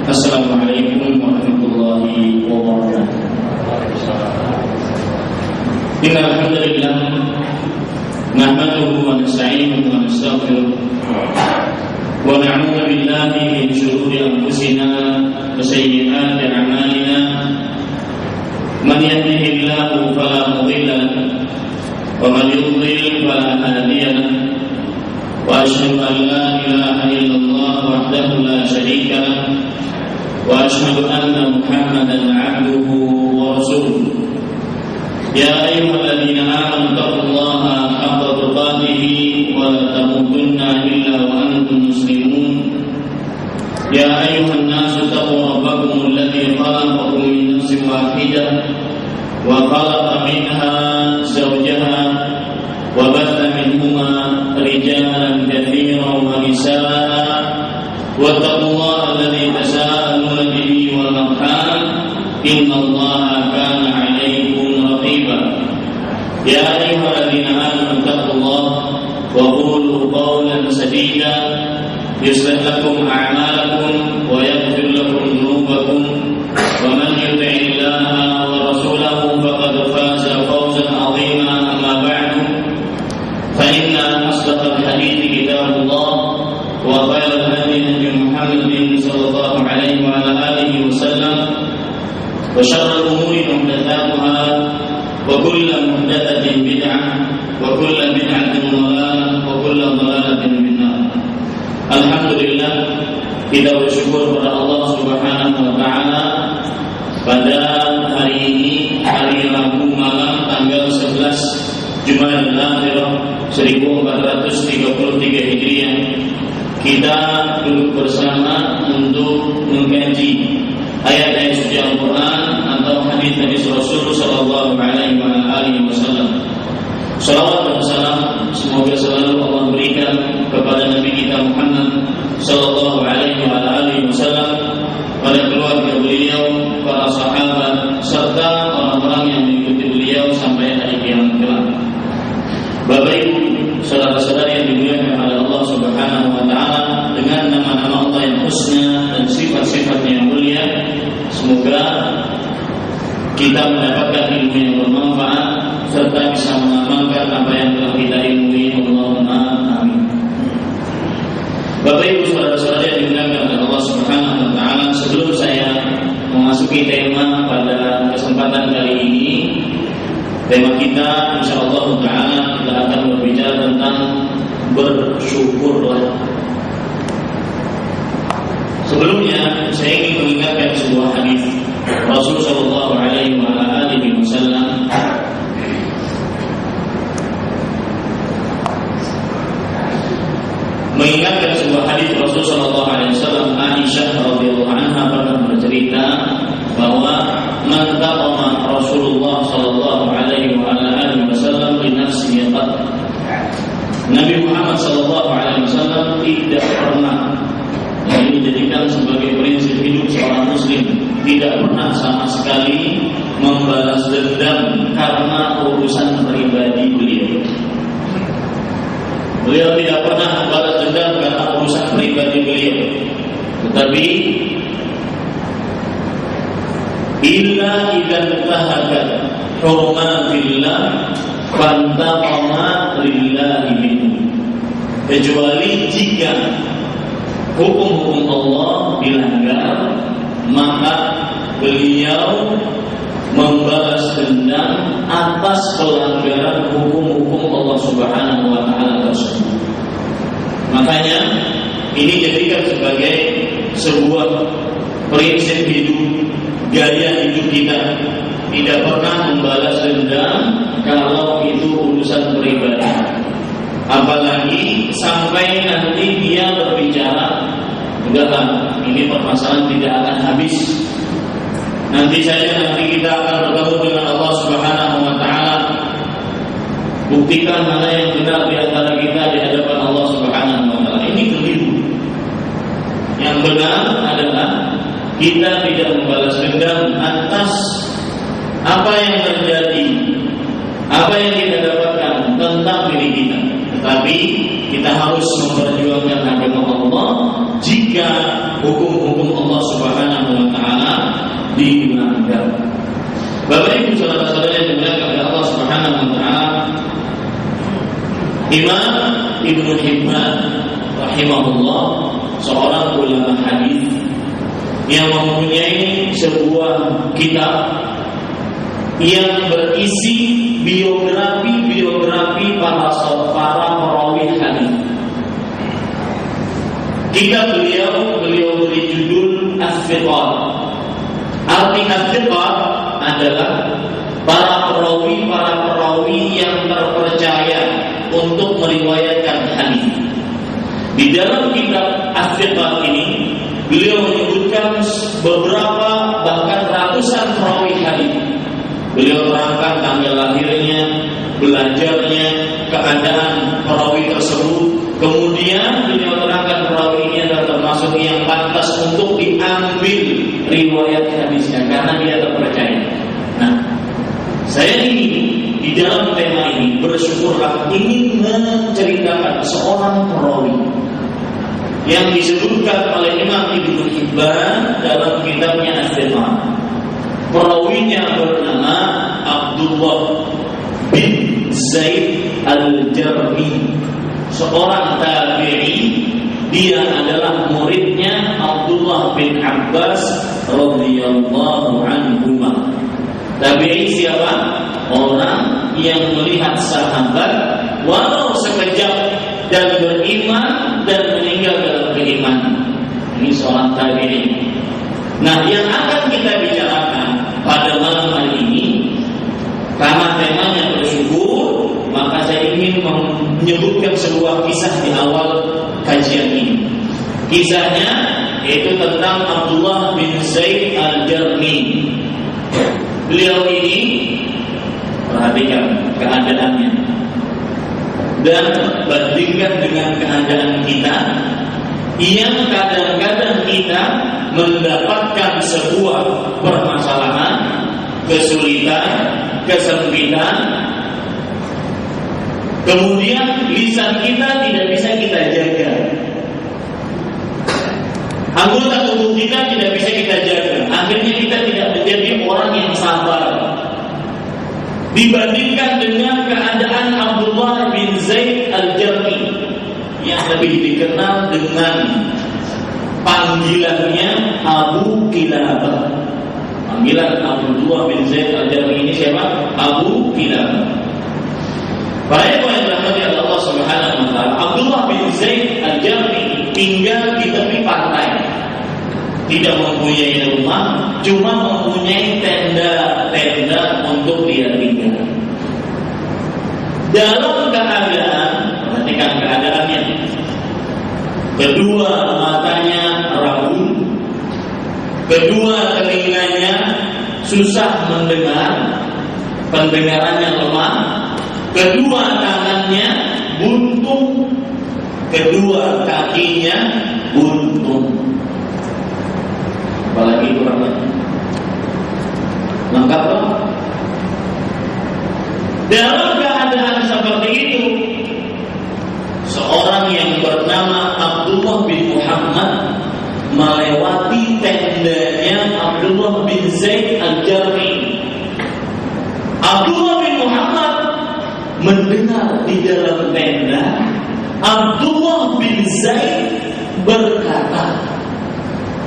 Assalamualaikum warahmatullahi wabarakatuh. Innal hamdalillah nahmaduhu wa nasta'inuhu wa nastaghfiruh wa na'udzu billahi min shururi anfusina wa sayyiati a'malina. Man yahdihillahu fala mudilla lahu wa man yudlil fala hadiya lahu. Wa asyhadu an la ilaha illallah wahdahu la syarika lahu wa asyhadu anna Muhammadan 'abduhu wa rasuluh. Ya ayyuhalladzina amanu taqullaha haqqa tuqatih wa la tamutunna illa wa antum muslimun. Ya ayyuhan nasu taqu rabbakum alladzi khalaqakum min nafsin wahidah wa khalaqa minha zawjaha wa batha minhuma rijalan katsiran wa nisaa'a wattaqullaha alladzi tasaaluna bihi wal arham innallaha kana 'alaykum raqiba. Ya ayyuhalladzina amanu taqullaha wa qulu qawlan sadida yuslih lakum a'malakum wa yaghfir lakum dhunubakum wa man yuti'illaha wa rasulahu faqad faza fawzan 'azima. Amma ba'du fa inna asdaqal hadithi kitabullah wa khairal hadi Muhammadin sallallahu alaihi wa ala alihi wasallam wa syarrul umuri muhdatsatuha wa kullu muhdatsatin bid'ah wa kullu bid'atin dhalalah wa kullu dhalalatin finnar. Alhamdulillah, kita bersyukur kepada Allah Subhanahu wa taala pada hari ini, hari Rabu malam tanggal 11 Jumadil Akhirah 1433 Hijriah. Kita duduk bersama untuk mengkaji ayat-ayat suci Al-Quran atau hadis-hadis Rasul sallallahu alaihi wasallam. Salawat dan salam semoga selalu Allah berikan kepada Nabi kita Muhammad sallallahu alaihi wasallam, pada keluarga beliau, para sahabat serta orang-orang yang mengikuti beliau sampai hari kiamat kelak. Bapak Ibu, saudara-saudari yang dimuliakan oleh Allah Subhanahu wa taala, dengan nama-nama Allah yang husna dan sifat-sifatnya yang mulia, semoga kita mendapatkan ilmu yang bermanfaat serta bisa mengamalkan apa yang telah kita ilmui. Allahumma amin. Bapak Ibu, saudara-saudari yang dimuliakan oleh Allah Subhanahu wa taala, sebelum saya memasuki tema pada kesempatan kali ini, tema kita insyaallah taala kita akan berbicara tentang bersyukurlah. Sebelumnya saya ingin mengingatkan sebuah hadis Rasul sallallahu alaihi wasallam mengingatkan sebuah hadis Rasul sallallahu alaihi wasallam. Aisyah radhiyallahu anha pernah bercerita bahwa man taqama Rasulullah sallallahu alaihi wasallam li nafsihi qad. Nabi Muhammad sallallahu alaihi wasallam tidak pernah, ini dijadikan sebagai prinsip hidup seorang muslim, tidak pernah sama sekali membalas dendam karena urusan pribadi beliau. Beliau tidak pernah membalas dendam karena urusan pribadi beliau, tetapi illa idzan tahakat hurmatillah fantaqama lillahi minhu, kecuali jika hukum-hukum Allah dilanggar, maka beliau membalas dendam atas pelanggaran hukum-hukum Allah Subhanahu wa taala tersebut. Makanya ini jadikan sebagai sebuah prinsip hidup, gaya hidup kita, tidak pernah membalas dendam kalau itu urusan pribadi. Apalagi sampai nanti dia berbicara, udahlah, ini permasalahan tidak akan habis. Nanti kita akan bertemu dengan Allah Subhanahu wa taala. Buktikan mana yang benar di antara kita di hadapan Allah Subhanahu wa taala. Ini keliru. Yang benar adalah kita tidak membalas dendam atas apa yang terjadi, apa yang kita dapatkan tentang diri kita. Tetapi kita harus memperjuangkan agama Allah jika hukum-hukum Allah Subhanahu dilanggar. Bapak Ibu saudara-saudara yang dimuliakan oleh Allah Subhanahu wa taala, Imam Ibnu Hibban rahimahullah, seorang ulama hadis yang mempunyai sebuah kitab yang berisi biografi para perawi hadis. Kitab beliau beri judul As-Siqat. Arti As-Siqat adalah para perawi yang terpercaya untuk meriwayatkan hadis. Di dalam kitab As-Siqat ini beliau menyebutkan beberapa bahkan ratusan perawi hadis. Beliau terangkan tanggal lahirnya, belajarnya, keadaan perawi tersebut. Kemudian beliau terangkan perawi ini adalah termasuk yang pantas untuk diambil riwayat hadisnya karena dia terpercaya. Nah, saya ingin di dalam tema ini bersyukurlah ingin menceritakan seorang perawi yang disebutkan oleh Imam Ibnu Hibban dalam kitabnya As-Siqat. Perawinya bernama Abdullah bin Zaid Al-Jarmi, seorang tabi'i. Dia adalah muridnya Abdullah bin Abbas radhiyallahu anhuma. Tabi'i siapa? Orang yang melihat sahabat walau sekejap dan beriman dan meninggal dalam keimanan. Ini seorang tabi'i. Nah, yang akan kita bicarakan pada malam hari ini, karena temanya bersyukur, maka saya ingin menyebutkan sebuah kisah di awal kajian ini. Kisahnya yaitu tentang Abdullah bin Zaid Al-Jarmi. Beliau ini, perhatikan keadaannya dan bandingkan dengan keadaan kita, yang kadang-kadang kita mendapatkan sebuah permasalahan, kesulitan, kesempitan, kemudian lisan kita tidak bisa kita jaga, anggota tubuh kita tidak bisa kita jaga, akhirnya kita tidak menjadi orang yang sabar. Dibandingkan dengan keadaan Abdullah bin Zaid Al-Jarmi yang lebih dikenal dengan panggilannya Abu Kilabah. Panggilan Abdullah bin Zaid Al-Jarmi ini siapa? Abu Kilabah. Para yang dirahmati Allah Subhanahu wa taala, Abdullah bin Zaid Al-Jarmi tinggal di tepi pantai. Tidak mempunyai rumah, cuma mempunyai tenda-tenda untuk dia tinggal. Dalam keadaan, perhatikan keadaannya, kedua matanya rabun, kedua telinganya susah mendengar, pendengarannya lemah, kedua tangannya buntung, kedua kakinya buntung. Apalagi kurang lengkap dong. Dalam keadaan seperti itu, seorang yang bernama Abdullah bin Muhammad melewati tendanya Abdullah bin Zaid Al-Jarmi. Abdullah bin Muhammad mendengar di dalam tenda Abdullah bin Zaid berkata,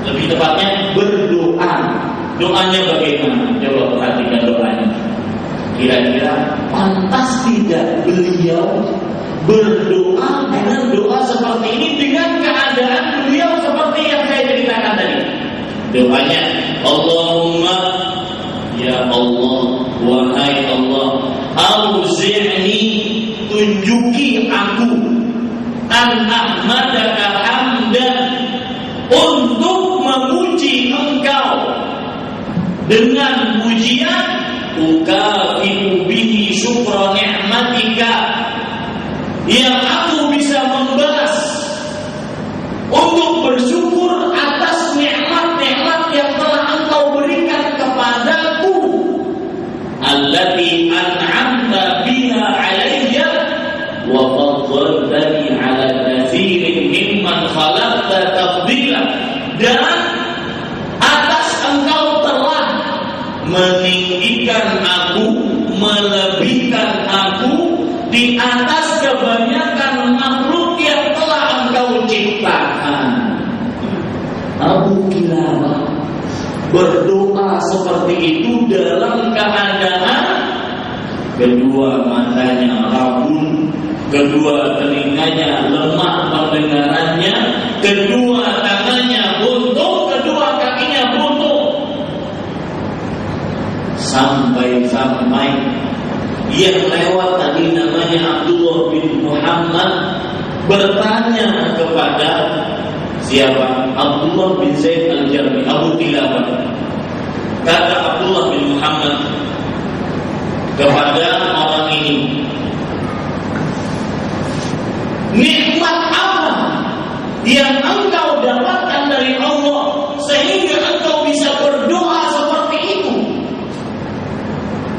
lebih tepatnya berdoa. Doanya bagaimana? Coba perhatikan doanya. Kira-kira pantas tidak beliau berdoa dengan doa seperti ini dengan keadaan beliau seperti yang saya ceritakan tadi? Doanya, Allahumma, ya Allah, wahai Allah, auzi'ni, tunjuki aku, an ahmadaka hamdan, untuk memuji Engkau dengan pujian, ukafiu bihi syukra ni'matika, yang aku bisa membalas untuk bersyukur atas nikmat-nikmat yang telah Engkau berikan kepadaku, allati an'amta biha alayya wa faddaltani ala katsirin mimman khalaqta tafdila, dan atas Engkau telah meninggikan aku, melebihkan aku di atas kebanyakan makhluk yang telah Engkau ciptakan. Abu Kilabah berdoa seperti itu dalam keadaan kedua matanya rabun, kedua telinganya lemah pendengarannya, kedua tangannya buntung, kedua kakinya buntung. Sampai-sampai yang lewat tadi namanya Abdullah bin Muhammad bertanya kepada siapa? Abdullah bin Zaid al-Jarmi, Abu Kilabah. Kata Abdullah bin Muhammad kepada orang ini, nikmat apa yang engkau dapatkan dari Allah sehingga engkau bisa berdoa seperti itu?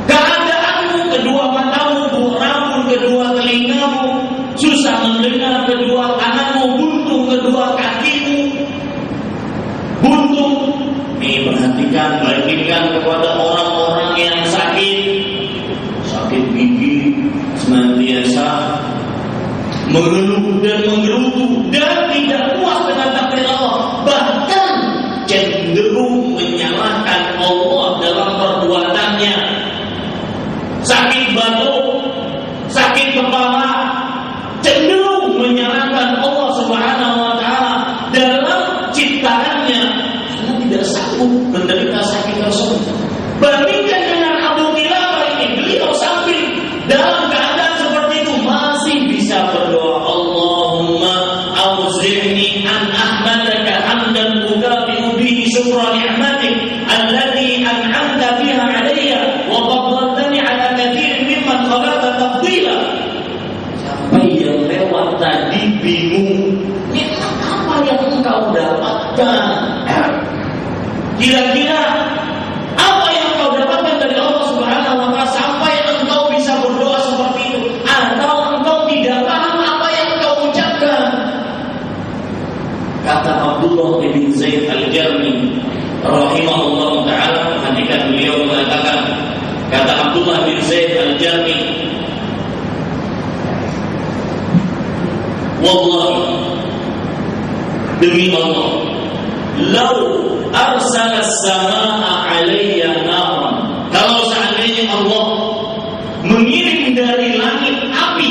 Keadaanmu, kedua matamu rabun, kedua telingamu susah mendengar, kedua tanganmu buntung, kedua kakimu buntung. Nih perhatikan, bandingkan kepada orang-orang yang sakit gigi, senantiasa mengeluh dan menggerutu dan tidak puas dengan takdir Allah, bahkan cenderung menyalahkan Allah dalam perbuatannya. Sakit batuk, sakit kepala, cenderung menyalahkan Allah Subhanahu wa Ta'ala dalam ciptaannya karena tidak sanggup menderita sakit tersebut. Bandingkan dengan Abu Kilabah ini, beliau sampai dalam keadaan seperti itu masih bisa berdoa, Allahumma auzi'ni an ahmadaka hamdan ukafi'u bihi syukra ni'matik allati an'amta biha 'alayya wa faddaltani 'ala katsirin mimman khalaqta tafdila. Sampai yang lewat tadi bingung, nikmat apa yang engkau dapatkan? Kira-kira apa yang engkau dapatkan dari Allah Subhanahu wa Ta'ala sampai engkau bisa berdoa seperti itu? Atau engkau tidak paham apa yang engkau ucapkan? Kata Abdullah bin Zaid al-Jarmi rahimahullah ta'ala, perhatikan beliau mengatakan, kata Abdullah bin Zaid al-Jarmi, wallahi, demi Allah, lau arsala as-samaa 'alayya naran, kalau seandainya Allah mengirim dari langit api,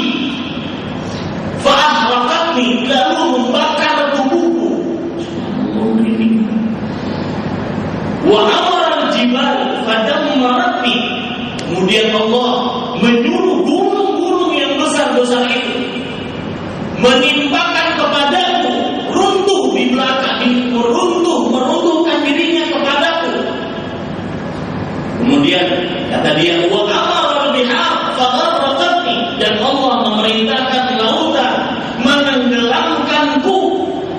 fa ahraqatni, lalu membakar tubuhku, wa amara al-jibal fadammaratni, kemudian Allah menyuruh gunung-gunung yang besar-besar itu menimpakan kepadaku, runtuh di belakang, meruntuhkan dirinya kepadaku. Kemudian kata dia, wa amara al-bihar fagharraqatni, dan Allah memerintahkan lautan menenggelamkanku,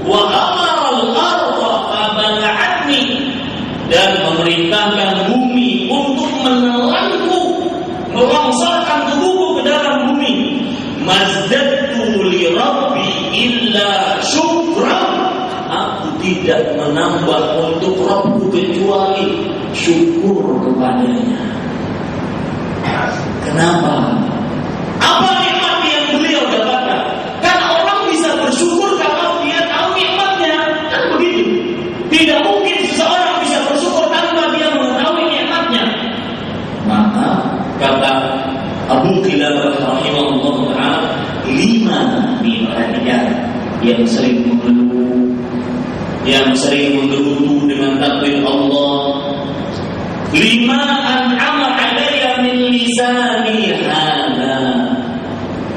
wa amara al-ardha fabala'atni, dan memerintahkan bumi untuk menelanku, melongsorkan tubuhku ke dalam bumi. Mazdadtu li rabbi illa syukran, aku tidak menambah untuk Rabbku kecuali syukur kepadanya. Kenapa? Apa nikmat yang beliau dapatkan? Karena orang bisa bersyukur kalau dia tahu nikmatnya, kan begitu. Tidak mungkin seseorang bisa bersyukur tanpa dia mengetahui nikmatnya. Maka kata Abu Kilabah rahimahullah ta'ala, 5 nih perhatikan, yang sering mengeluh, yang sering menggerutu dengan takdir Allah. 5 an'ama 'alayya min lisani hada,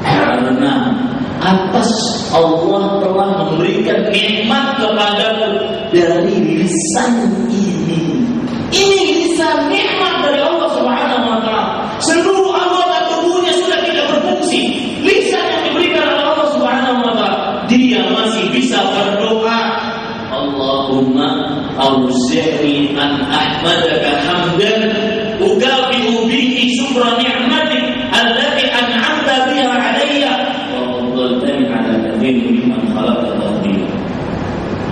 karena atas Allah telah memberikan nikmat kepadaku dari lisan ini. Ini lisan nikmat dari Allah Subhanahu wa Ta'ala. Seluruh anggota tubuhnya sudah tidak berfungsi. Lisan yang diberikan oleh Allah Subhanahu wa Ta'ala, dia masih bisa berdoa, Allahumma auzi'ni an ahmadaka hamdan ukafi'u bihi syukra ni'matik allati an'amta biha 'alayya wa faddaltani 'ala katsirin mimman khalaqta tafdila.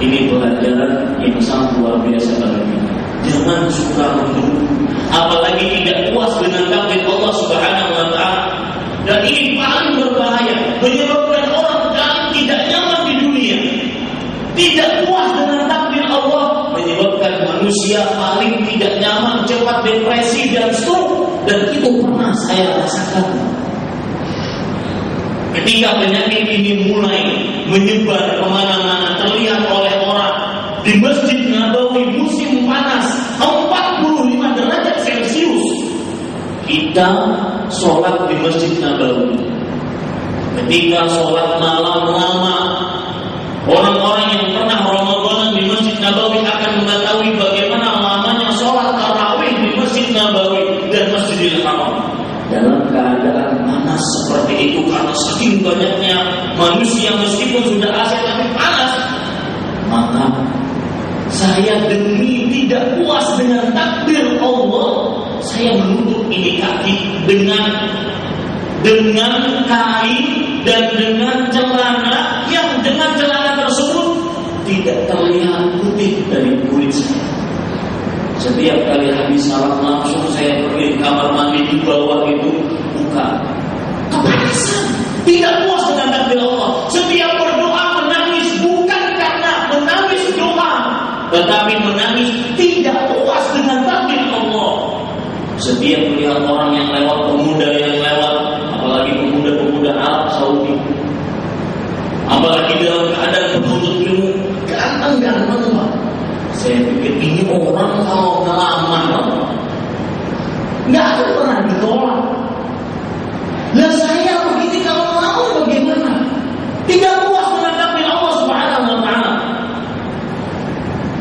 Ini pelajaran yang sangat luar biasa bagi kita. Jangan jangan suka mengeluh, apalagi tidak puas dengan takdir Allah Subhanahu wa taala. Dan ini paling berbahaya, menyebabkan orang tidak nyaman di dunia, tidak puas dengan takdir Allah, menyebabkan manusia paling tidak nyaman, cepat depresi dan stroke. Dan itu pernah saya rasakan. Ketika penyakit ini mulai menyebar kemana-mana, terlihat oleh orang di Masjid Nabawi musim panas 45 derajat Celcius, kita sholat di Masjid Nabawi. Ketika sholat malam lama, orang-orang yang pernah Ramadan di Masjid Nabawi akan mengetahui bagaimana lamanya sholat tarawih di Masjid Nabawi dan Masjidil Haram. Dalam keadaan panas seperti itu, karena saking banyaknya manusia meskipun sudah AC tapi panas, maka saya demi tidak puas dengan takdir Allah, saya menutup ini kaki dengan kain dan dengan celana yang dengan celana tersebut tidak terlihat putih dari kulit saya. Setiap kali habis salat langsung saya pergi ke kamar mandi, di bawah itu buka kepanasan, tidak puas dengan takdir Allah. Setiap berdoa menangis bukan karena menangis doa, tetapi menangis tidak puas dengan takdir Allah. Setiap melihat orang yang lewat, pemuda yang lewat, apalagi pemuda-pemuda Arab Saudi, apalagi dalam keadaan penuntut ilmu, ganteng-ganteng Pak. Saya pikir ini orang kalau ngelamar nggak akan pernah ditolak. Lah saya begini kalau mau bagaimana? Tidak puas dengan takdir Allah Subhanahu wa taala.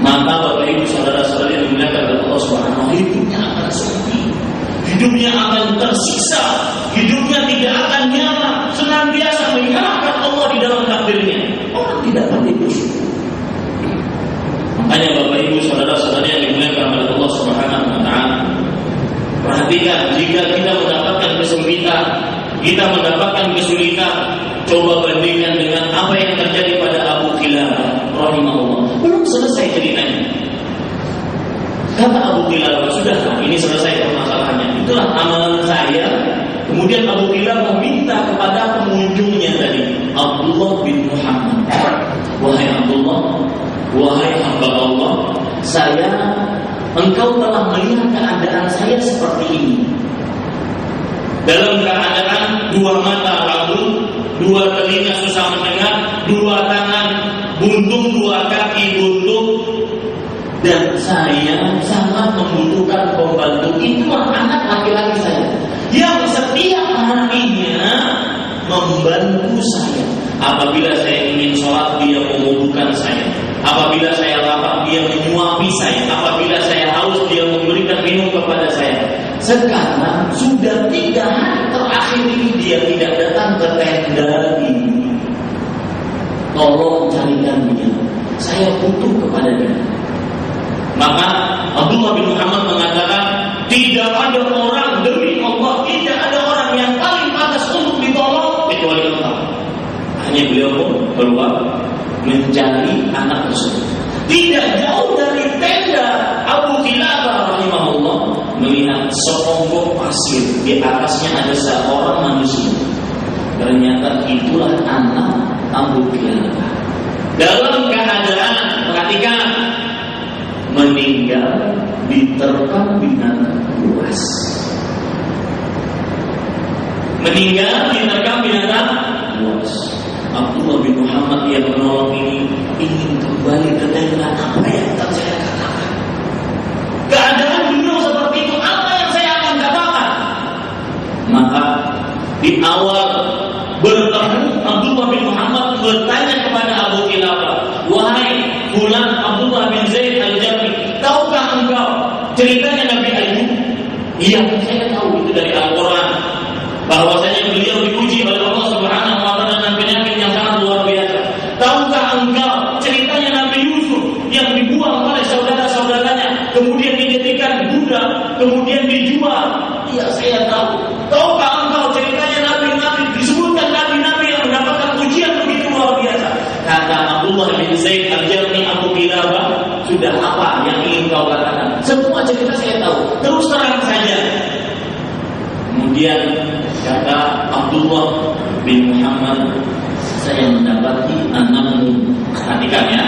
Maka Bapak Ibu saudara-saudari yang dimuliakan oleh Allah Subhanahu wa taala, hidupnya akan sepi, hidupnya akan tersiksa, hidupnya tidak akan nyaman, senantiasa mengharapkan Allah di dalam takdirnya. Orang tidak pasti bersyukur. Makanya Bapak Ibu saudara-saudari yang dimuliakan oleh Allah Subhanahu wa taala, perhatikan, jika kita mendapatkan kesulitan, coba bandingkan dengan apa yang terjadi pada Abu Qilabah rahimahullah. Belum selesai ceritanya. Kata Abu Qilabah, sudah, ini selesai permasalahannya. Itulah amalan saya. Kemudian Abu Qilabah meminta kepada pengunjungnya tadi, Abdullah bin Muhammad. Wahai Abdullah, wahai hamba Allah, engkau telah melihat keadaan saya seperti ini. Dalam keadaan dua mata rapuh, dua telinga susah mendengar, dua tangan buntung, dua kaki buntung, dan saya sangat membutuhkan pembantu. Itulah anak laki-laki saya yang setiap harinya membantu saya. Apabila saya ingin sholat, dia memudahkan saya. Apabila saya lapar, dia menyuapi saya. Apabila saya haus, dia memberikan minum kepada saya. Sekarang sudah 3 hari terakhir ini dia tidak datang ke tenda ini. Tolong carikan dia, saya butuh kepada dia. Maka Abdullah bin Muhammad mengatakan, tidak ada orang, demi Allah, tidak ada orang yang paling pantas untuk ditolong kecuali Allah. Hanya beliau pun keluar mencari anak tersebut. Tidak jauh dari tenda Abu Qilabah rahimahullah, melihat seonggok pasir, di atasnya ada seorang manusia. Ternyata itulah anak Abu Qilabah. Dalam keadaan, perhatikan, meninggal diterkam binatang buas. Meninggal diterkam binatang buas. Abdullah bin Muhammad yang menolong ini ingin kembali ke tenda. Apa yang akan saya katakan? Keadaan beliau seperti itu, apa yang saya akan katakan? Maka di awal bertemu, Abdullah bin Muhammad bertanya kepada Abu Qilabah, wahai Fulan Abdullah bin Zaid al-Jarmi, tahukah engkau ceritanya Nabi Ayub? Iya, saya tahu itu dari Al-Quran, bahwasanya beliau diuji oleh Allah Subhanahu wa taala dengan penyakit yang sangat luar biasa. Tahukah engkau ceritanya Nabi Yusuf yang dibuang oleh saudara-saudaranya, kemudian dijadikan budak, kemudian dijual? Iya, saya tahu. Tahukah engkau ceritanya nabi-nabi, disebutkan nabi-nabi yang mendapatkan ujian begitu luar biasa? Kata Abdullah bin Zaid al-Jarmi Abu Qilabah, sudah apa yang ingin kau katakan? Semua cerita saya tahu. Terus terang saja. Kemudian kata Abdullah bin Muhammad, saya mendapati anakmu, perhatikannya,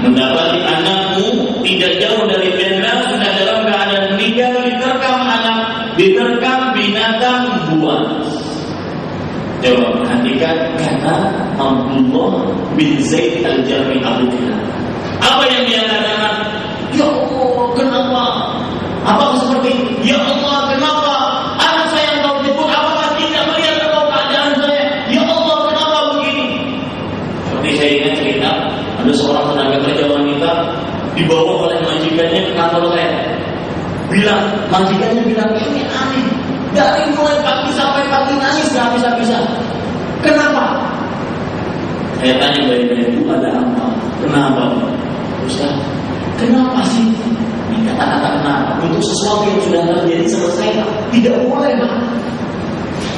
mendapati anakmu tidak jauh dari tenda, sudah dalam keadaan meninggal, diterkam binatang buas. Coba perhatikan kata Abdullah bin Zaid al-Jarmi Abu Kilabah. Apa yang dia katakan? Ya Allah, kenapa? Apa seperti ya Allah, kenapa anak saya yang kau jemput? Apakah tidak melihat engkau keadaan saya? Ya Allah, kenapa begini? Seperti saya ingat cerita, ada seorang tenaga kerja wanita dibawa oleh majikannya ke kantor saya. Majikannya bilang, ini aneh. Dari mulai pagi sampai pagi nangis gak habis-habisan. Kenapa? Saya tanya baik-baik, itu ada apa? Kenapa? Ustaz, kenapa sih? Ini kata-kata kenapa? Untuk sesuatu yang sudah terjadi selesai, tidak boleh, Pak.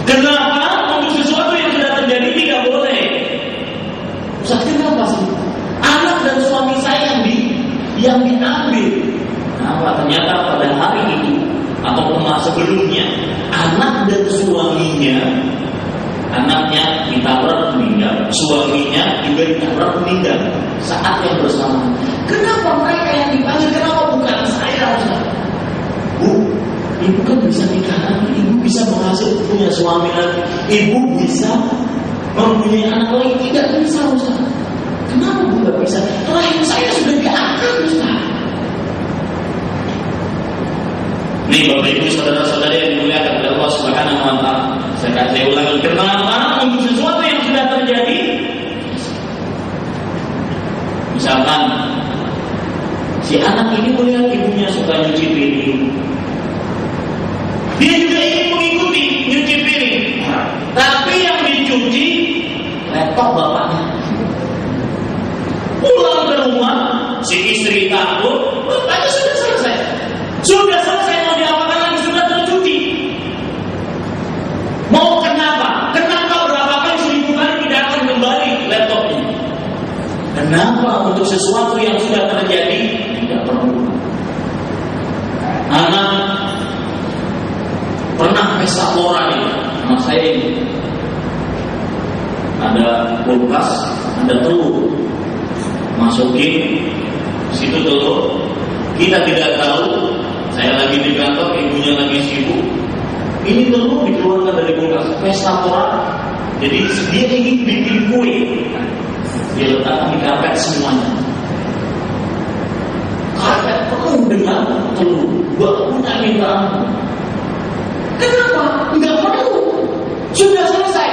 Kenapa? Untuk sesuatu yang sudah terjadi tidak boleh. Ustaz, kenapa sih? Anak dan suami saya yang diambil. Kenapa? Ternyata pada hari itu atau masa sebelumnya, anak dan suaminya, anaknya ditabrak meninggal, suaminya juga ditabrak meninggal saat yang bersamaan. Kenapa mereka yang dipanggil? Kenapa bukan saya? Bu, ibu kan bisa nikah lagi, ibu bisa menghasilkan punya suami lagi, ibu bisa mempunyai anak lagi. Tidak bisa, Ustaz. Kenapa bu gak bisa? Rahim saya sudah diangkat, Ustaz. Ini Bapak Ibu saudara-saudari yang dimuliakan oleh Allah Subhanahu wa taala. Saya ulangi, kenapa untuk sesuatu yang sudah terjadi? Misalkan si anak ini melihat ibunya suka nyuci piring, dia juga ingin mengikuti nyuci piring, tapi yang dicuci laptop bapaknya. Pulang ke rumah, si istri takut, bapaknya sudah selesai. Sudah selesai, mau diapakan lagi? Sudah tercuci. Mau kenapa? Kenapa berapa kali, 1000 kali tidak akan kembali laptopnya? Kenapa untuk sesuatu yang sudah terjadi tidak perlu? Anak pernah pesta pora ini, sama saya ini. Ada kulkas, ada telur. Masukin situ telur. Kita tidak tahu. Saya lagi di kantor, ibunya lagi sibuk. Ini telur dikeluarkan dari kulkas, pesta pora. Jadi dia ingin bikin kue. Dia letakkan di karpet semuanya. Karpet penuh dengan telur. Bakunya minta ampun. Kenapa? Enggak perlu. Sudah selesai.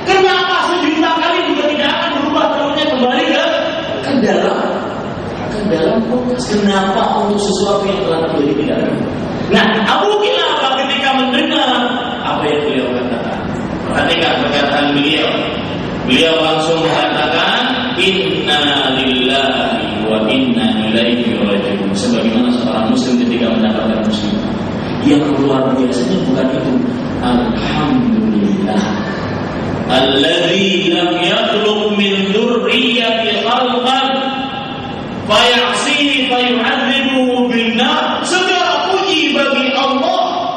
Kenapa 1 juta kali juga tidak akan berubah telurnya kembali ke dalam kulkas? Kenapa untuk sesuatu yang telah terjadi tidak ada? Nah, Abu Kilabah ketika mendengar apa yang beliau katakan, perhatikan perkataan beliau. Beliau langsung mengatakan, Inna lillahi wa inna ilaihi raji'un. Sebagaimana seorang muslim ketika mendapatkan musibah, yang luar biasanya bukan itu. Alhamdulillah alladzi lam yakhluq min dzurriyyati khalqan fayasihi fayu'adzibuhu bin-nar. Segala puji bagi Allah.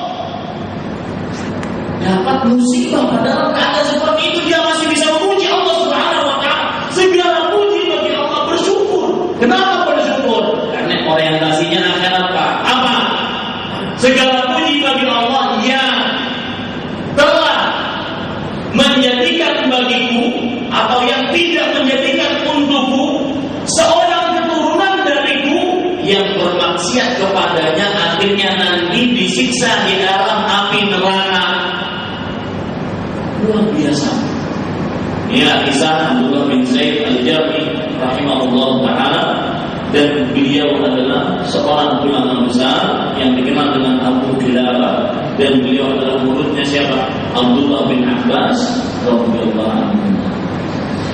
Dapat musibah padahal keadaan seperti itu dia masih bisa memuji Allah Subhanahu wa taala. Segala puji bagi Allah, bersyukur. Kenapa bersyukur? Karena orientasinya akan apa? Apa? Segala puji bagi Allah yang telah menjadikan bagiku atau yang tidak menjadikan untukku seorang keturunan dariku yang bermaksiat kepadanya, akhirnya nanti disiksa di dalam api neraka. Luar biasa. Inilah kisah Abdullah bin Zaid al-Jarmi rahimahullah ta'ala. Dan beliau adalah seorang ulama besar yang dikenal dengan Abu Kilabah. Dan beliau adalah muridnya siapa? Abdullah bin Abbas radhiyallahu anhu.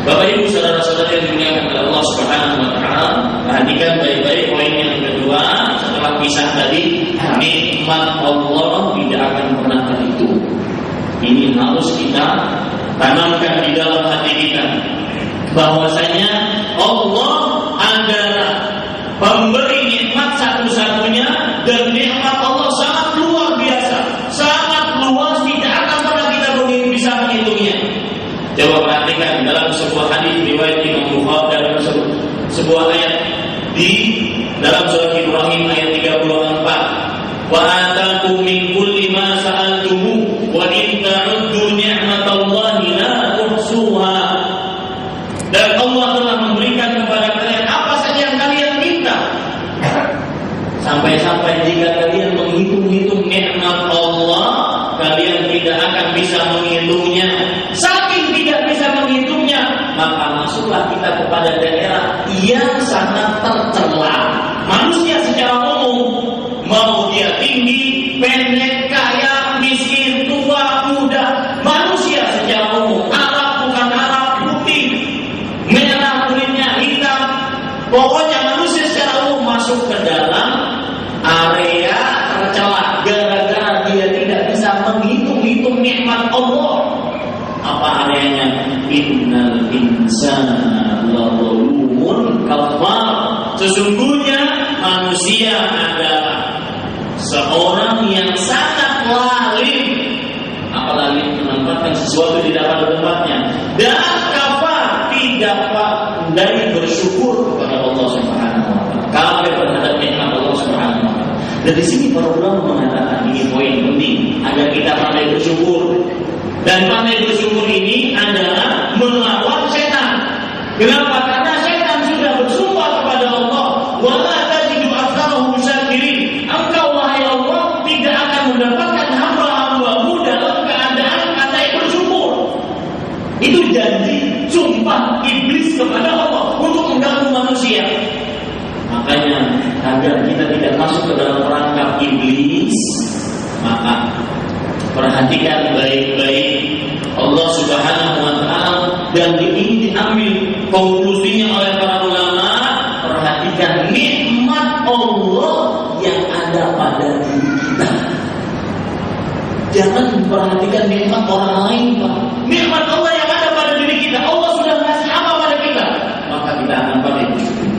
Bapak Ibu saudara-saudari yang dimuliakan oleh Allah Subhanahu wa taala, perhatikan baik-baik poin yang kedua setelah kisah tadi, nikmat Allah tidak akan pernah terhitung. Ini harus kita tanamkan di dalam hati kita, bahwasanya Allah adalah pemberi dalam surat Ibrahim ayat 34, wa atakum min kulli ma sa'altumu wa in ta'uddu ni'matallahi la tuhsuha. Dan Allah telah memberikan kepada kalian apa saja yang kalian minta. Sampai-sampai jika kalian menghitung-hitung nikmat Allah, kalian tidak akan bisa menghitungnya. Saking tidak bisa menghitungnya, maka masuklah kita kepada daerah yang sangat tercela. Manusia secara umum, mau dia tinggi, pendek, kaya, miskin, tua, muda, manusia secara umum, Arab bukan Arab, putih, merah kulitnya, hitam, pokoknya manusia secara umum masuk ke dalam area tercela gara-gara dia tidak bisa menghitung-hitung nikmat Allah. Apa areanya? Innal insana lazalumun kafar. Sesungguhnya manusia adalah seorang yang sangat lalim. Apa lalim? Menempatkan sesuatu tidak pada tempatnya. Dan kafar, tidak dari bersyukur kepada Allah Subhanahu wa taala. Kafir terhadap nikmat Allah Subhanahu wa taala. Dari sini para ulama mengatakan ini poin penting agar kita pandai bersyukur. Dan pandai bersyukur ini adalah melawan setan. Kenapa? Karena setan sudah bersumpah kepada Allah, wala tajidu aktsarahum syakirin. Engkau wahai Allah tidak akan mendapatkan hamba-hambamu dalam keadaan pandai bersyukur. Itu janji sumpah iblis kepada Allah untuk mengganggu manusia. Makanya agar kita tidak masuk ke dalam perangkap iblis, maka perhatikan baik-baik Allah Subhanahu wa taala, dan ini diambil konklusinya oleh para ulama. Perhatikan nikmat Allah yang ada pada diri kita. Jangan perhatikan nikmat orang lain, Pak. Nikmat Allah yang ada pada diri kita. Allah sudah kasih apa pada kita, maka kita akan pandai bersyukur.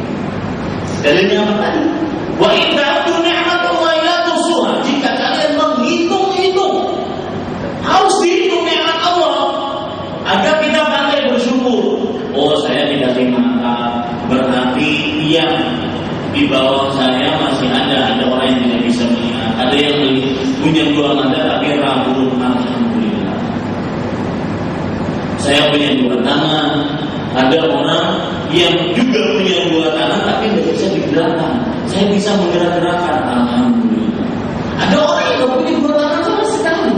Dalilnya apa tadi? Wa in ta'uddu ni'matallahi la tuhsuha. Jika kalian menghitung-hitung, harus dihitung nikmat Allah agar kita pandai bersyukur. Oh, saya dikasih mata, berarti yang di bawah saya masih ada orang yang tidak bisa melihat. Ada yang punya dua mata tapi rambut, alhamdulillah. Saya punya dua tangan. Ada orang yang juga punya dua tangan tapi tidak bisa digerakkan. Saya bisa menggerak-gerakkan, alhamdulillah. Ada orang yang tidak punya dua tangan sama sekali.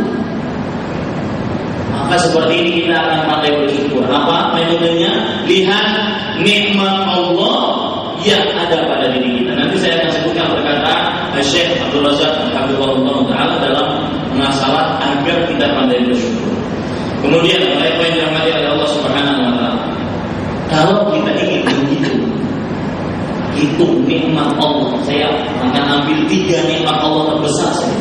Maka seperti ini kita akan pandai bersyukur. Apa metodenya? Lihat nikmat Allah yang ada pada diri kita. Nanti saya akan sebutkan perkataan Syekh Abdul Razak Hafizahullah Ta'ala dalam masalah agar kita pandai bersyukur. Kemudian apa yang dirahmati oleh Allah Subhanahu wa taala. Kalau kita ingin hitung nikmat Allah, saya akan ambil 3 nikmat Allah terbesar saja.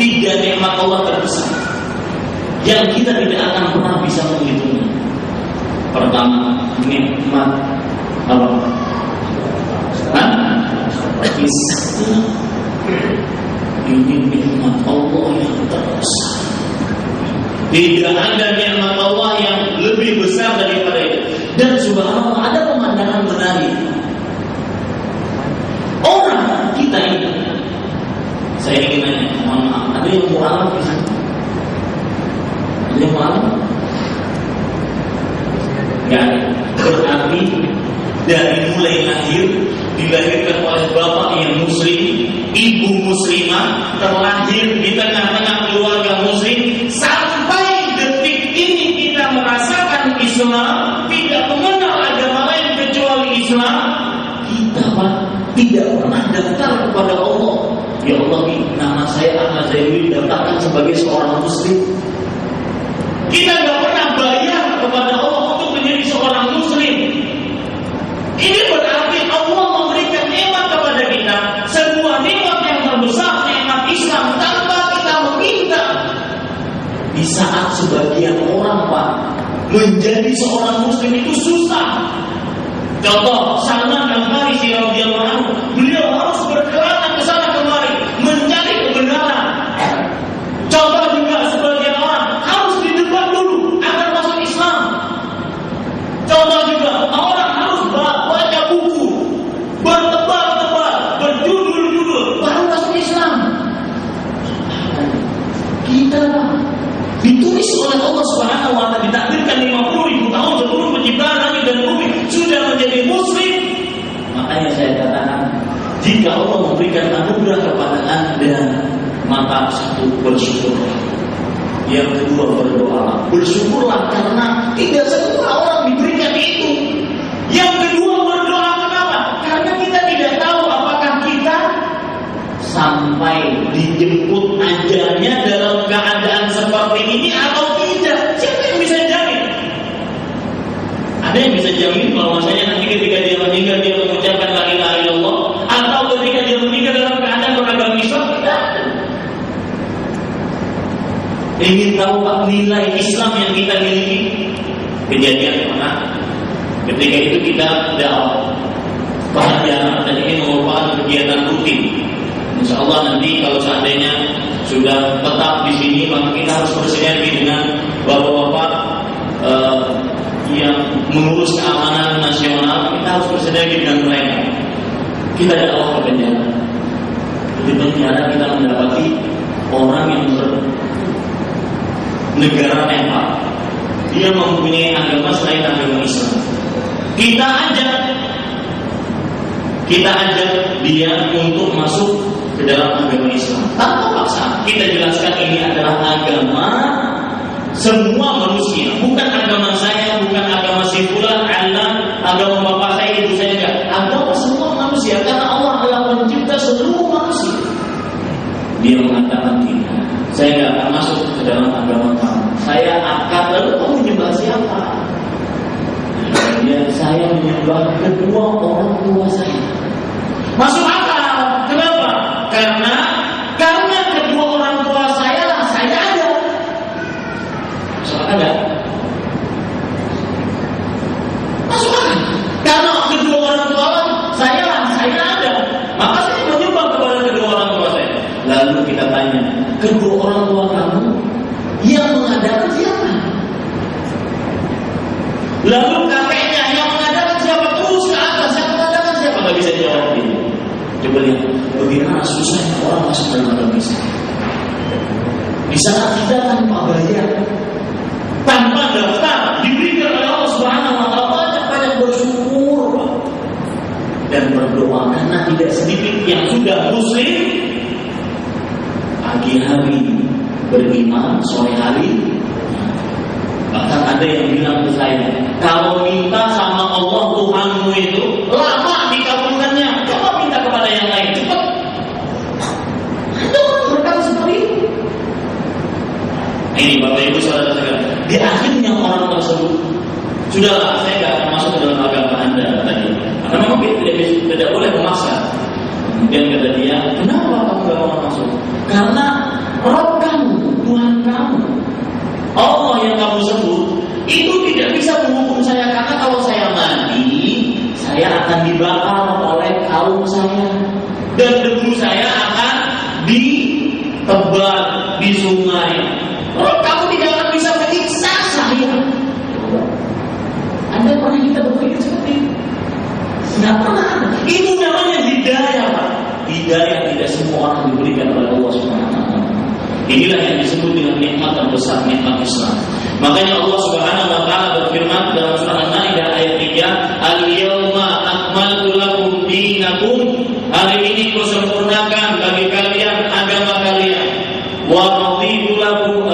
Tiga nikmat Allah terbesar yang kita tidak akan pernah bisa menghitungnya. Pertama, nikmat apa? Islam. Ini nikmat Allah yang terbesar. Tidak ada nikmat Allah yang lebih besar daripada itu. Dan subhanallah, ada pemandangan menarik. Orang kita ini, saya ingin nanya, mohon maaf, ada yang mu'alaf di sana? Ada yang mu'alaf? Enggak ada. Berarti dari mulai lahir, dilahirkan oleh bapak yang muslim, ibu muslimah, terlahir di tengah-tengah keluarga muslim, sampai detik ini kita merasakan Islam, tidak mengenal agama lain kecuali Islam. Kita tidak pernah daftar kepada Allah. Ya Allah, nama saya Ahmad Zainuri daftarkan sebagai seorang muslim. Kita tidak pernah bayar kepada Allah untuk menjadi seorang muslim. Ini berarti Allah memberikan nikmat kepada kita, sebuah nikmat yang terbesar, nikmat Islam, tanpa kita meminta. Di saat sebagian orang, Pak, menjadi seorang muslim itu susah. Contoh, Salman Al-Farisi radhiyallahu anhu, beliau harus berkelana ke sana kemari mencari kebenaran. Contoh juga sebagian orang harus didebat dulu agar masuk Islam. Contoh juga orang harus baca buku Makanya saya katakan, jika Allah memberikan anugerah kepada Anda, maka satu, bersyukurlah. Yang kedua, berdoa. Bersyukurlah karena tidak semua orang diberikan itu. Yang kedua, berdoa. Kenapa? Karena kita tidak tahu apakah kita sampai dijemput ajalnya dalam keadaan seperti ini atau tidak. Siapa yang bisa jamin? Ada yang bisa jamin kalau misalnya nanti ketika dia meninggal dia mengucapkan la ilaha illallah, atau ketika dia meninggal dalam keadaan beragama Islam? Tidak. Ingin tahu Pak nilai Islam yang kita miliki? Kejadian mana? Ketika itu kita dakwah pelajaran dan ini merupakan kegiatan rutin. Insya Allah nanti kalau seandainya sudah tetap di sini, maka kita harus bersinergi dengan bapak-bapak yang mengurus keamanan nasional. Kita harus bersinergi dengan mereka. Kita dakwah ke penjara. Di penjara kita mendapati orang yang negara Nepal, dia mempunyai agama selain agama Islam. Kita ajak dia untuk masuk ke dalam agama Islam tanpa paksa. Kita jelaskan ini adalah agama semua manusia, bukan agama saya, bukan agama si fulan, agama bapak saya, ibu saya, enggak. Agama semua manusia karena Allah adalah pencipta seluruh manusia. Dia mengatakan tidak, saya tidak akan masuk ke dalam agama kamu. Saya akan, lalu kamu menyembah siapa? Saya menyembah kedua orang tua saya. Masuk akal. Kenapa? Karena kedua orang tua saya lah saya ada. Masuk akal enggak? Masuk akal. Karena kedua orang tua saya lah saya ada. Maka saya menyembah kepada kedua orang tua saya. Lalu kita tanya, kedua orang tua kamu yang mengadakan siapa? Lalu kakeknya yang mengadakan siapa? Terus ke atas yang mengadakan siapa? Gak bisa jawab ini. Coba lihat bagaimana susahnya orang masuk dalam agama Islam. Di saat kita tanpa bayar, tanpa daftar, diberikan oleh Allah Subhanahu wa Ta'ala, banyak bersyukur dan berdoa karena tidak sedikit yang sudah muslim pagi hari beriman, sore hari. Bahkan ada yang bilang ke saya, kalau minta sama Allah Tuhanmu itu lama dikabulkannya, coba minta kepada yang lain cepat. Itu orang berkata seperti itu. Ini Bapak Ibu saudara sekalian, di akhirnya orang tersebut, sudahlah saya tidak akan masuk ke dalam agama Anda tadi, karena memang tidak boleh memaksa. Kemudian kata dia, kenapa kamu tidak mau masuk? Karena Rabb kamu, Tuhan kamu, Allah yang kamu sebut itu tidak bisa menghukum saya, karena kalau saya mati saya akan dibakar oleh kaum saya dan debu saya akan ditebak di sungai. Kamu tidak akan bisa menyiksa saya. Ada pernah kita berpikir seperti itu? Tidak pernah. Itu namanya hidayah, Pak. Hidayah tidak semua orang diberikan oleh Allah Subhanahu wa Ta'ala. Inilah yang disebut dengan nikmat terbesar, nikmat Islam. Makanya Allah Subhanahu wa Ta'ala berfirman dalam surah An-Na'idah ayat 3, "Al-yawma akmaltu lakum dinakum." Hari ini kusempurnakan bagi kalian agama kalian. Wa raditu lakum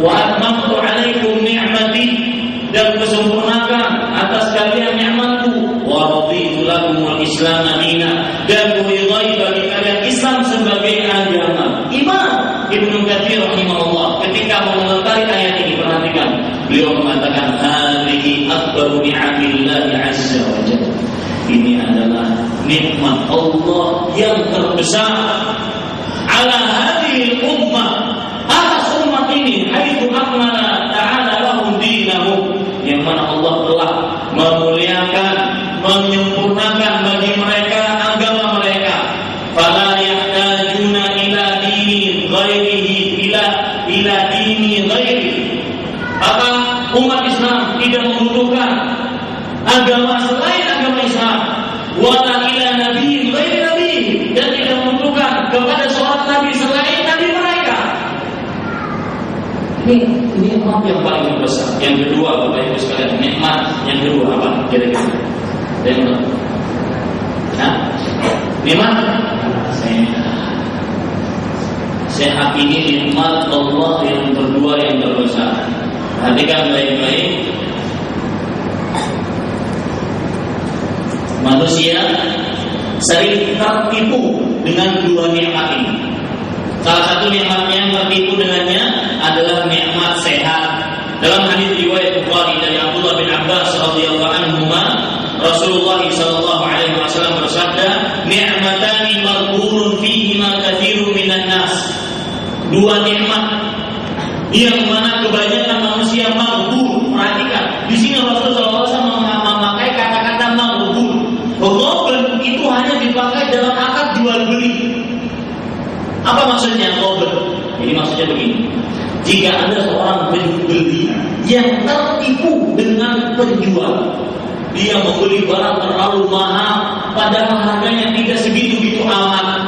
wa atmamtu 'alaikum ni'mati, dan kusempurnakan atas kalian nikmatku. Wa raditu lakum al-Islam dinan, dan kuridai bagi kalian Islam sebagai agama. Imam Ibnu Katsir rahimahullah ketika mengomentari ayat ini, perhatikan, beliau mengatakan hadhihi akbaru ni'amillah azza wa jalla. Ini adalah nikmat Allah yang terbesar ala hadhihi ummah, atas umat ini, haitsu akmala ta'ala lahum dinahum, yang mana Allah telah memuliakan, menyempurnakan bagi mereka agama mereka. Fala yahtajuna ila dini ghairihi ila dini ghairihi. Maka umat Islam tidak membutuhkan agama selain agama Islam. Wala ila nabi ghairi nabi, dan tidak membutuhkan kepada seorang nabi selain nabi mereka. Ini nikmat yang paling besar. Yang kedua, Bapak Ibu sekalian, nikmat yang kedua apa? Kira-kira. Yang Nikmat sehat. Sehat ini nikmat Allah yang berdua yang berbesar. Perhatikan baik-baik. Manusia sering tertipu dengan dua nikmat ini. Salah satu nikmat yang tertipu dengannya adalah nikmat sehat. Dalam hadis riwayat Bukhari dari Abdullah bin Abbas radhiyallahu anhu, Rasulullah sallallahu alaihi wasallam bersabda, "Ni'matani maghbunun fihima katsirun minan nas." Dua nikmat yang mana kebanyakan manusia maghbun. Perhatikan, di sini Rasulullah SAW memakai kata-kata maghbun. Ghabun itu hanya dipakai dalam akad jual beli. Apa maksudnya ghabun? Jadi maksudnya begini. Jika ada seorang pembeli yang tertipu dengan penjual, dia membeli barang terlalu mahal padahal harganya tidak segitu-gitu amat.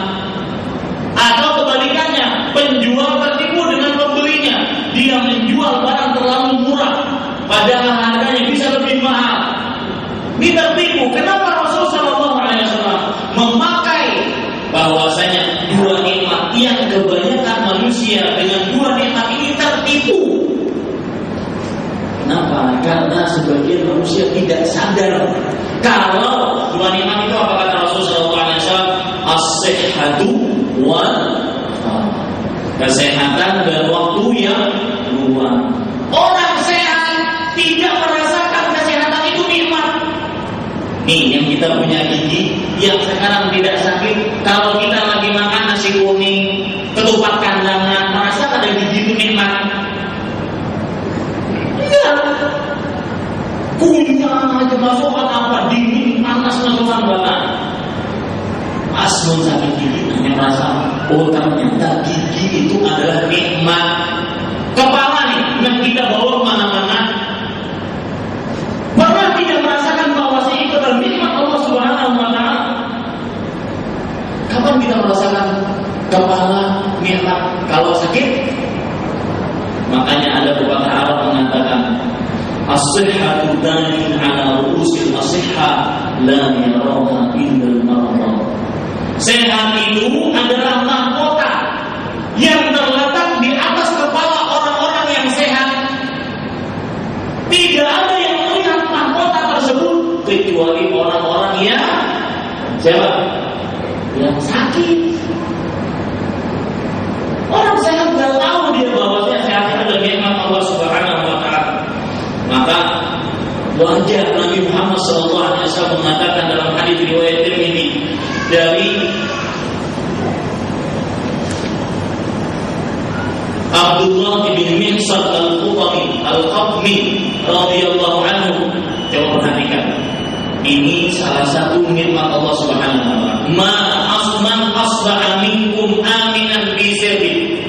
Atau kebalikannya, penjual tertipu dengan pembelinya, dia menjual barang terlalu murah padahal harganya bisa lebih mahal. Ini tertipu. Kenapa Rasulullah SAW memakai bahwasanya dua nikmat yang kebanyakan manusia dengan dua nikmat ini tertipu? Kenapa? Karena sebagian manusia tidak sadar kalau dua nikmat itu apa kata Rasulullah SAW? As-sihhatu wal kesehatan dan waktu yang luang. Orang sehat tidak merasakan kesehatan itu nikmat. Nih yang kita punya gigi, yang sekarang tidak sakit, kalau kita lagi makan nasi kuning, ketupat kandangan, merasa ada gigi itu nikmat? Iya. Kunyah aja masukkan apa dingin, panas masukkan banget. Pas mau sakit gigi, hanya merasa, oh ternyata gigi itu adalah nikmat. Kepala nih yang kita bawa kemana-mana, pernah tidak merasakan bahwa itu adalah nikmat Allah Subhanahu wa Ta'ala? Kapan kita merasakan kepala nikmat kalau sakit? Makanya ada pepatah Arab mengatakan, as-sihhatu danin ala ru'usil asihha la yaraha illa al-marad. Sehat itu adalah mahkota yang terletak di atas kepala orang-orang yang sehat. Tidak ada yang melihat mahkota tersebut kecuali orang-orang yang siapa? Yang sakit. Orang sehat tidak tahu dia bahwasanya sehat adalah nikmat Allah Subhanahu wa Ta'ala. Maka wajar Nabi Muhammad SAW mengatakan dalam hadis riwayat Tirmidzi dari Abdullah bin Mihsar al-Qatmi radhiyallahu anhu. Coba perhatikan. Ini salah satu nikmat Allah Subhanahu wa Ta'ala. Ma asman asba'a minkum aminan bi sirri.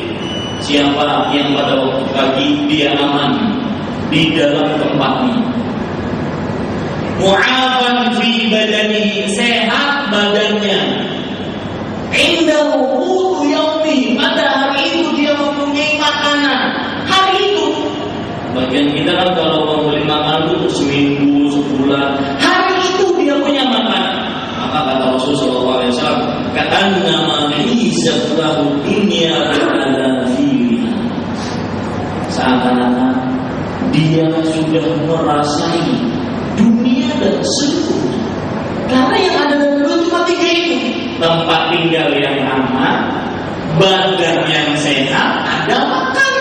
Siapa yang pada waktu pagi dia aman di dalam tempatnya, mu'afan fi badani, sehat badannya, indahu qutu yaumi, pada hari itu dia mempunyai makanan. Hari itu bagian kita kan kalau membeli makanan itu seminggu, sebulan. Hari itu dia punya makanan. Maka kata Rasulullah SAW, ka'annama hisab lahu dunya ala fiha, seakan-akan dia sudah merasai dunia dan seluruhnya. Karena yang ada dalam dunia cuma tiga itu: tempat tinggal yang aman, badan yang sehat, ada makan.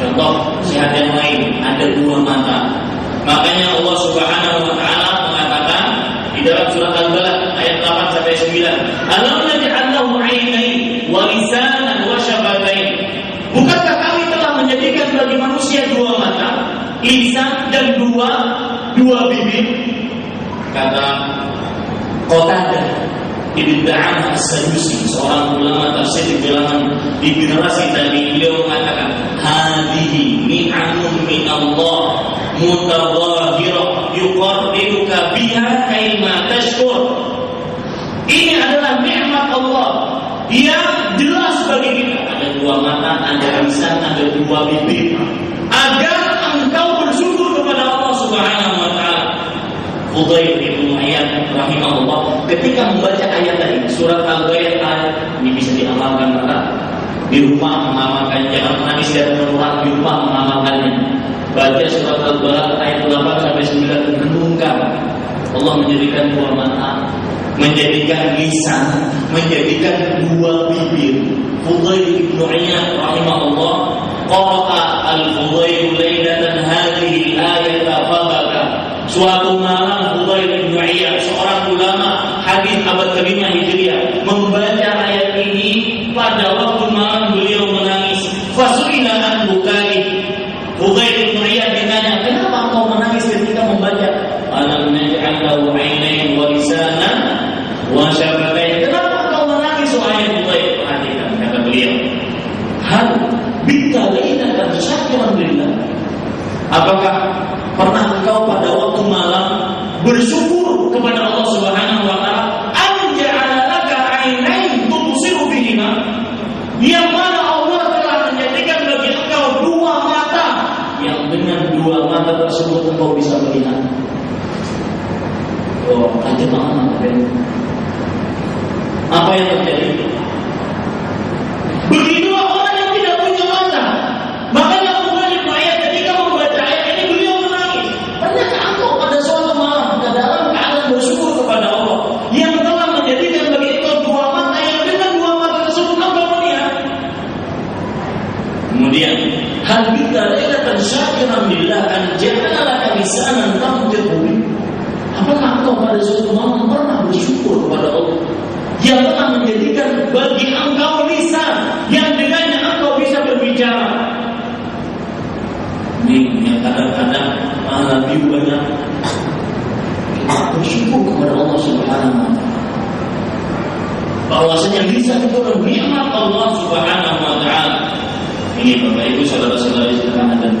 Contoh sehat yang lain, ada dua mata. Makanya Allah Subhanahu wa Ta'ala mengatakan di dalam surat Al-Balad ayat 8 sampai 9, alam naj'al lahu 'ainain wa lisanan wa syafatain. Bukankah kami telah menjadikan bagi manusia dua mata, lisan dan dua bibir? Kata Qatadah Ibn Da'amah As-Sadusi, seorang ulama tafsir di generasi tadi, beliau mengatakan, hadhihi ni'amun min Allah mutadhahirah yuqarribuka biha kaima tashkur. Ini adalah nikmat Allah yang jelas bagi kita. Ada dua mata, ada lisan, ada dua bibir, agar engkau bersyukur kepada Allah Subhanahu wa Ta'ala. Fudail bin Iyad rahimahullah ketika membaca ayat tadi surat Al-Ghaiyat, ini bisa diamalkan di rumah, mengamalkan, jangan menangis dan menolak, di rumah mengamalkannya. Baca surat Al-Balad ayat 8 sampai 9, renungkan. Allah menjadikan dua mata, menjadikan lisan, menjadikan dua bibir. Fudail bin Iyad rahimahullah qara'a al-Fudail lailatan hadhihi al-ayata fabaka. Suatu malam Fudail bin Iyad, seorang ulama hadis abad ke-5 Hijriah, membaca ayat ini. Pada waktu malam beliau menangis. Fasu'ila an bukai. Fudail bin Iyad ditanya, kenapa engkau menangis ketika membaca? Alam naj'al lahu 'ainayn wa lisanan wa syafatayn. Kenapa engkau menangis wahai Fudail? Perhatikan kata beliau. Hal bittalaina tasyakuran billah. Apakah pernah engkau pada waktu malam bersyukur kepada Allah Subhanahu wa taala? Anja'ala laka 'ainayn tubsiru bihima. Yang mana Allah telah menjadikan bagi engkau dua mata, yang dengan dua mata tersebut engkau bisa melihat. Oh, lanjut apa yang terjadi? Begitulah orang yang tidak punya mata. Makanya Fudail bin Iyad ketika membaca ayat ini beliau menangis. Pernahkah engkau pada suatu malam dalam keadaan bersyukur kepada Allah yang telah menjadikan bagi engkau dua mata, yang dengan dua mata tersebut engkau melihat? Kemudian, hal bittalailatan syakiran billah an ja'ala laka lisanan tamtiqu bi. Apakah engkau pada suatu malam pernah bersyukur kepada Allah yang telah menjadikan bagi engkau lisan yang dengannya engkau bisa berbicara? Ini yang kadang-kadang lebih banyak kita bersyukur kepada Allah Subhanahu wa taala. Bahwasanya lisan itu adalah nikmat Allah Subhanahu wa taala. Ini Bapak Ibu saudara-saudari sekalian,